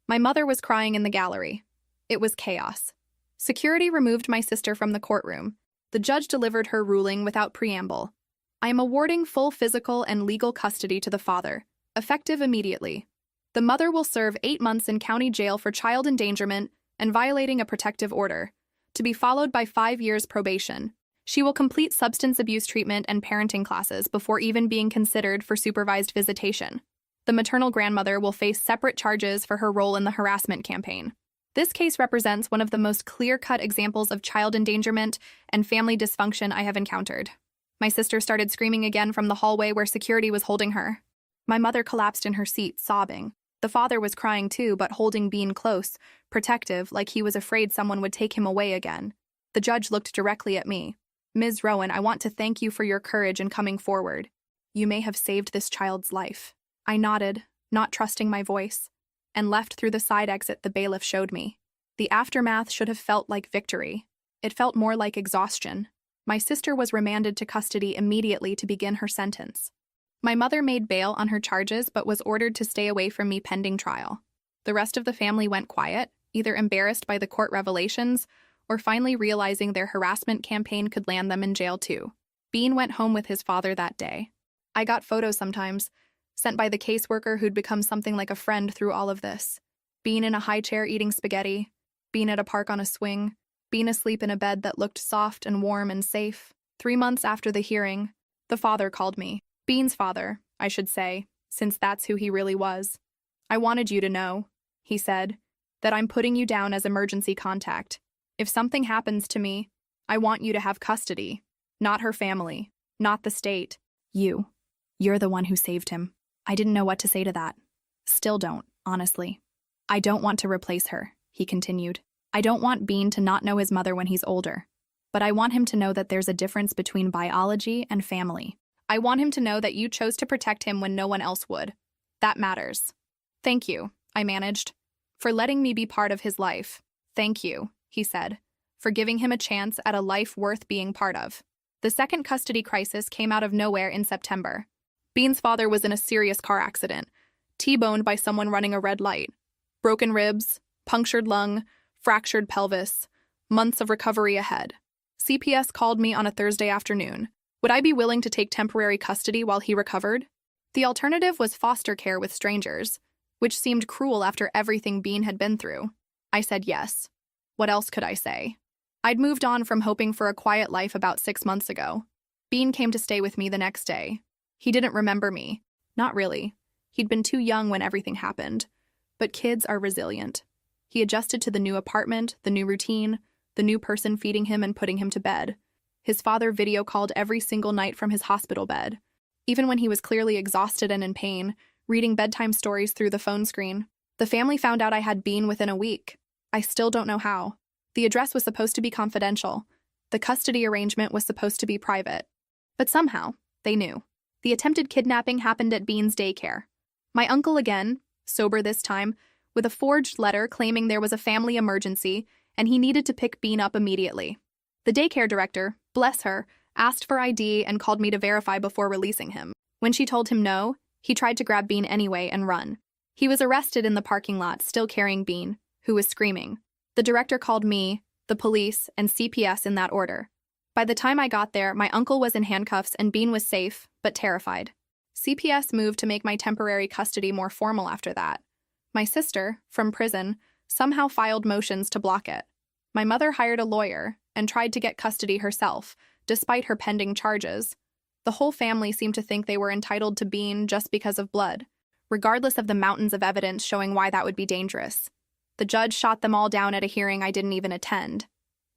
My mother was crying in the gallery. It was chaos. Security removed my sister from the courtroom. The judge delivered her ruling without preamble. I am awarding full physical and legal custody to the father, effective immediately. The mother will serve 8 months in county jail for child endangerment and violating a protective order, to be followed by 5 years probation. She will complete substance abuse treatment and parenting classes before even being considered for supervised visitation. The maternal grandmother will face separate charges for her role in the harassment campaign. This case represents one of the most clear-cut examples of child endangerment and family dysfunction I have encountered. My sister started screaming again from the hallway where security was holding her. My mother collapsed in her seat, sobbing. The father was crying too, but holding Bean close, protective, like he was afraid someone would take him away again. The judge looked directly at me. Ms. Rowan, I want to thank you for your courage in coming forward. You may have saved this child's life. I nodded, not trusting my voice, and left through the side exit the bailiff showed me. The aftermath should have felt like victory. It felt more like exhaustion. My sister was remanded to custody immediately to begin her sentence. My mother made bail on her charges but was ordered to stay away from me pending trial. The rest of the family went quiet, either embarrassed by the court revelations or finally realizing their harassment campaign could land them in jail too. Bean went home with his father that day. I got photos sometimes, sent by the caseworker who'd become something like a friend through all of this. Bean in a high chair eating spaghetti, Bean at a park on a swing, Bean asleep in a bed that looked soft and warm and safe. 3 months after the hearing, the father called me. Bean's father, I should say, since that's who he really was. I wanted you to know, he said, that I'm putting you down as emergency contact. If something happens to me, I want you to have custody. Not her family, not the state. You're the one who saved him. I didn't know what to say to that. Still don't, honestly. I don't want to replace her, he continued. I don't want Bean to not know his mother when he's older. But I want him to know that there's a difference between biology and family. I want him to know that you chose to protect him when no one else would. That matters. Thank you, I managed, for letting me be part of his life. Thank you, he said, for giving him a chance at a life worth being part of. The second custody crisis came out of nowhere in September. Bean's father was in a serious car accident, T-boned by someone running a red light. Broken ribs, punctured lung, fractured pelvis, months of recovery ahead. CPS called me on a Thursday afternoon. Would I be willing to take temporary custody while he recovered? The alternative was foster care with strangers, which seemed cruel after everything Bean had been through. I said yes. What else could I say? I'd moved on from hoping for a quiet life about 6 months ago. Bean came to stay with me the next day. He didn't remember me. Not really. He'd been too young when everything happened. But kids are resilient. He adjusted to the new apartment, the new routine, the new person feeding him and putting him to bed. His father video called every single night from his hospital bed, even when he was clearly exhausted and in pain, reading bedtime stories through the phone screen. The family found out I had Bean within a week. I still don't know how. The address was supposed to be confidential. The custody arrangement was supposed to be private. But somehow, they knew. The attempted kidnapping happened at Bean's daycare. My uncle again, sober this time, with a forged letter claiming there was a family emergency and he needed to pick Bean up immediately. The daycare director, bless her, asked for ID and called me to verify before releasing him. When she told him no, he tried to grab Bean anyway and run. He was arrested in the parking lot, still carrying Bean, who was screaming. The director called me, the police, and CPS in that order. By the time I got there, my uncle was in handcuffs and Bean was safe, but terrified. CPS moved to make my temporary custody more formal after that. My sister, from prison, somehow filed motions to block it. My mother hired a lawyer and tried to get custody herself, despite her pending charges. The whole family seemed to think they were entitled to Bean just because of blood, regardless of the mountains of evidence showing why that would be dangerous. The judge shot them all down at a hearing I didn't even attend.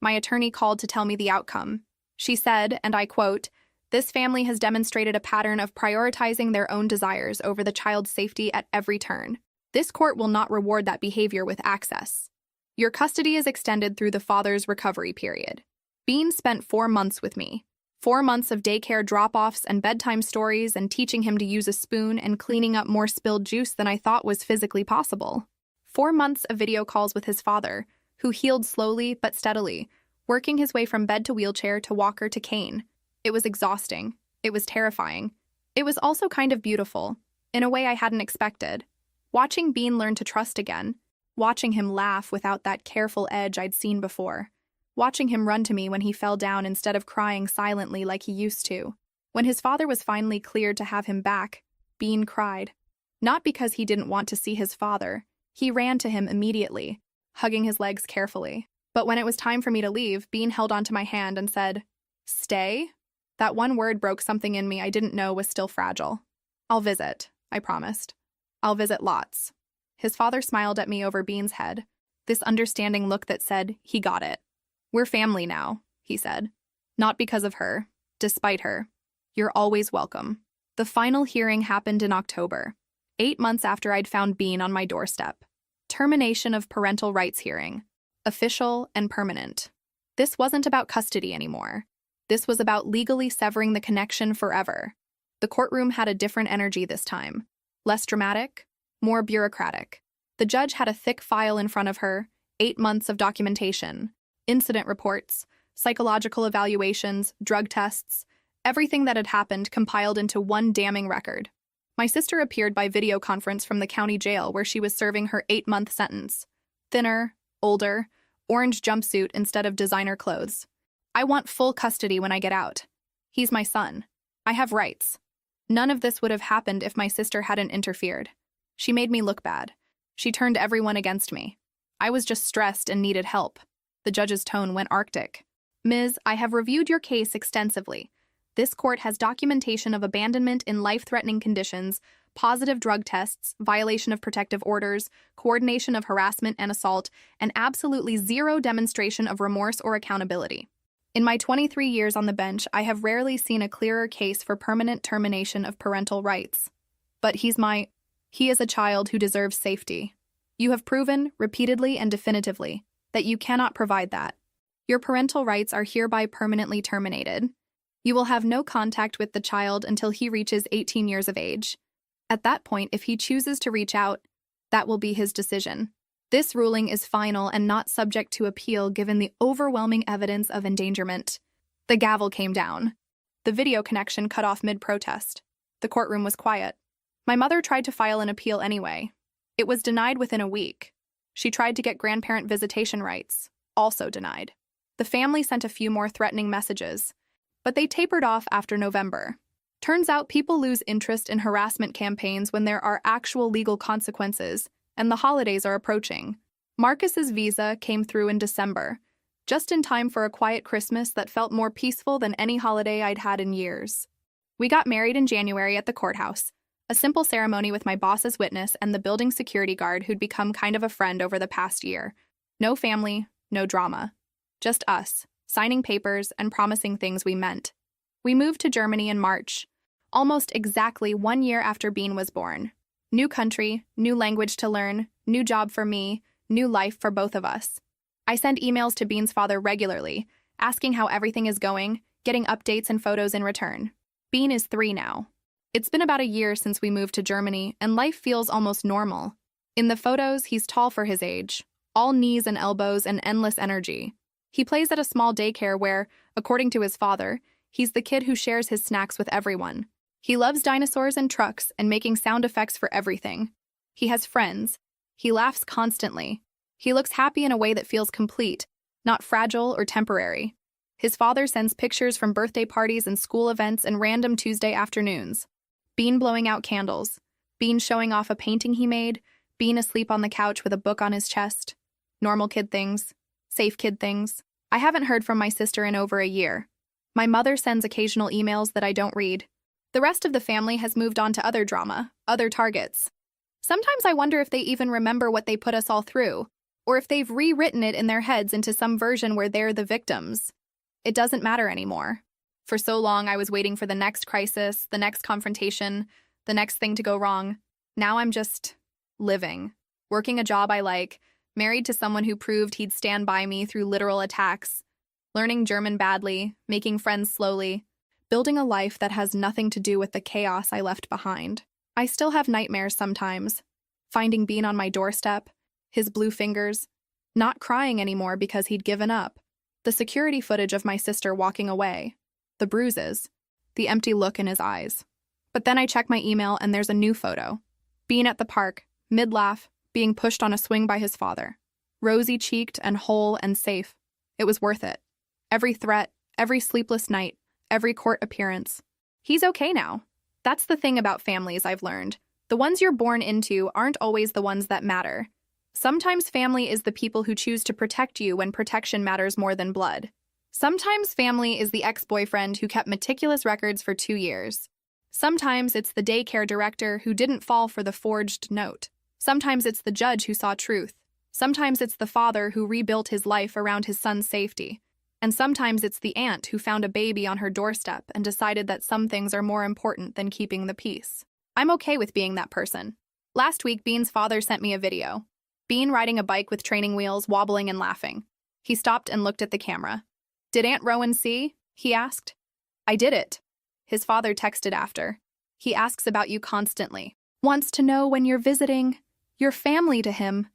My attorney called to tell me the outcome. She said, and I quote, "This family has demonstrated a pattern of prioritizing their own desires over the child's safety at every turn. This court will not reward that behavior with access. Your custody is extended through the father's recovery period." Bean spent 4 months with me. 4 months of daycare drop-offs and bedtime stories and teaching him to use a spoon and cleaning up more spilled juice than I thought was physically possible. 4 months of video calls with his father, who healed slowly but steadily, working his way from bed to wheelchair to walker to cane. It was exhausting. It was terrifying. It was also kind of beautiful, in a way I hadn't expected. Watching Bean learn to trust again, watching him laugh without that careful edge I'd seen before, watching him run to me when he fell down instead of crying silently like he used to. When his father was finally cleared to have him back, Bean cried. Not because he didn't want to see his father. He ran to him immediately, hugging his legs carefully. But when it was time for me to leave, Bean held onto my hand and said, "Stay?" That one word broke something in me I didn't know was still fragile. "I'll visit," I promised. "I'll visit lots." His father smiled at me over Bean's head, this understanding look that said, he got it. "We're family now," he said. "Not because of her, despite her. You're always welcome." The final hearing happened in October, 8 months after I'd found Bean on my doorstep. Termination of parental rights hearing. Official and permanent. This wasn't about custody anymore. This was about legally severing the connection forever. The courtroom had a different energy this time. Less dramatic, more bureaucratic. The judge had a thick file in front of her, 8 months of documentation, incident reports, psychological evaluations, drug tests, everything that had happened compiled into one damning record. My sister appeared by video conference from the county jail where she was serving her 8-month sentence. Thinner, older, orange jumpsuit instead of designer clothes. "I want full custody when I get out. He's my son. I have rights." None of this would have happened if my sister hadn't interfered. She made me look bad. She turned everyone against me. I was just stressed and needed help. The judge's tone went arctic. "Ms., I have reviewed your case extensively. This court has documentation of abandonment in life-threatening conditions, positive drug tests, violation of protective orders, coordination of harassment and assault, and absolutely zero demonstration of remorse or accountability. In my 23 years on the bench, I have rarely seen a clearer case for permanent termination of parental rights. But he is a child who deserves safety. You have proven, repeatedly and definitively, that you cannot provide that. Your parental rights are hereby permanently terminated. You will have no contact with the child until he reaches 18 years of age. At that point, if he chooses to reach out, that will be his decision. This ruling is final and not subject to appeal given the overwhelming evidence of endangerment." The gavel came down. The video connection cut off mid-protest. The courtroom was quiet. My mother tried to file an appeal anyway. It was denied within a week. She tried to get grandparent visitation rights. Also denied. The family sent a few more threatening messages, but they tapered off after November. Turns out people lose interest in harassment campaigns when there are actual legal consequences, and the holidays are approaching. Marcus's visa came through in December, just in time for a quiet Christmas that felt more peaceful than any holiday I'd had in years. We got married in January at the courthouse, A simple ceremony with my boss's witness and the building security guard who'd become kind of a friend over the past year. No family, no drama. Just us, signing papers and promising things we meant. We moved to Germany in March, almost exactly 1 year after Bean was born. New country, new language to learn, new job for me, new life for both of us. I send emails to Bean's father regularly, asking how everything is going, getting updates and photos in return. Bean is 3 now. It's been about a year since we moved to Germany, and life feels almost normal. In the photos, he's tall for his age, all knees and elbows and endless energy. He plays at a small daycare where, according to his father, he's the kid who shares his snacks with everyone. He loves dinosaurs and trucks and making sound effects for everything. He has friends. He laughs constantly. He looks happy in a way that feels complete, not fragile or temporary. His father sends pictures from birthday parties and school events and random Tuesday afternoons. Bean blowing out candles. Bean showing off a painting he made. Bean asleep on the couch with a book on his chest. Normal kid things. Safe kid things. I haven't heard from my sister in over a year. My mother sends occasional emails that I don't read. The rest of the family has moved on to other drama, other targets. Sometimes I wonder if they even remember what they put us all through, or if they've rewritten it in their heads into some version where they're the victims. It doesn't matter anymore. For so long, I was waiting for the next crisis, the next confrontation, the next thing to go wrong. Now I'm just living, working a job I like, married to someone who proved he'd stand by me through literal attacks, learning German badly, making friends slowly, building a life that has nothing to do with the chaos I left behind. I still have nightmares sometimes, finding Bean on my doorstep, his blue fingers, not crying anymore because he'd given up, the security footage of my sister walking away, the bruises, the empty look in his eyes. But then I check my email and there's a new photo. Bean at the park, mid-laugh, being pushed on a swing by his father. Rosy-cheeked and whole and safe. It was worth it. Every threat, every sleepless night, every court appearance. He's okay now. That's the thing about families I've learned. The ones you're born into aren't always the ones that matter. Sometimes family is the people who choose to protect you when protection matters more than blood. Sometimes family is the ex-boyfriend who kept meticulous records for 2 years. Sometimes it's the daycare director who didn't fall for the forged note. Sometimes it's the judge who saw truth. Sometimes it's the father who rebuilt his life around his son's safety. And sometimes it's the aunt who found a baby on her doorstep and decided that some things are more important than keeping the peace. I'm okay with being that person. Last week, Bean's father sent me a video. Bean riding a bike with training wheels, wobbling and laughing. He stopped and looked at the camera. "Did Aunt Rowan see?" he asked. "I did it." His father texted after. "He asks about you constantly. Wants to know when you're visiting. You're family to him.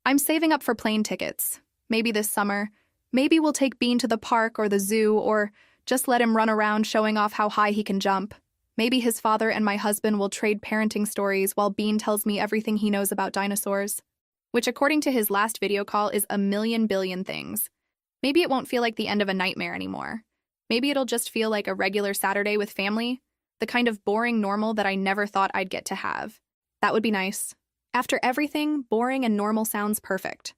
I'm saving up for plane tickets. Maybe this summer. Maybe we'll take Bean to the park or the zoo or just let him run around showing off how high he can jump. Maybe his father and my husband will trade parenting stories while Bean tells me everything he knows about dinosaurs." Which, according to his last video call, is a million billion things. Maybe it won't feel like the end of a nightmare anymore. Maybe it'll just feel like a regular Saturday with family, the kind of boring normal that I never thought I'd get to have. That would be nice. After everything, boring and normal sounds perfect.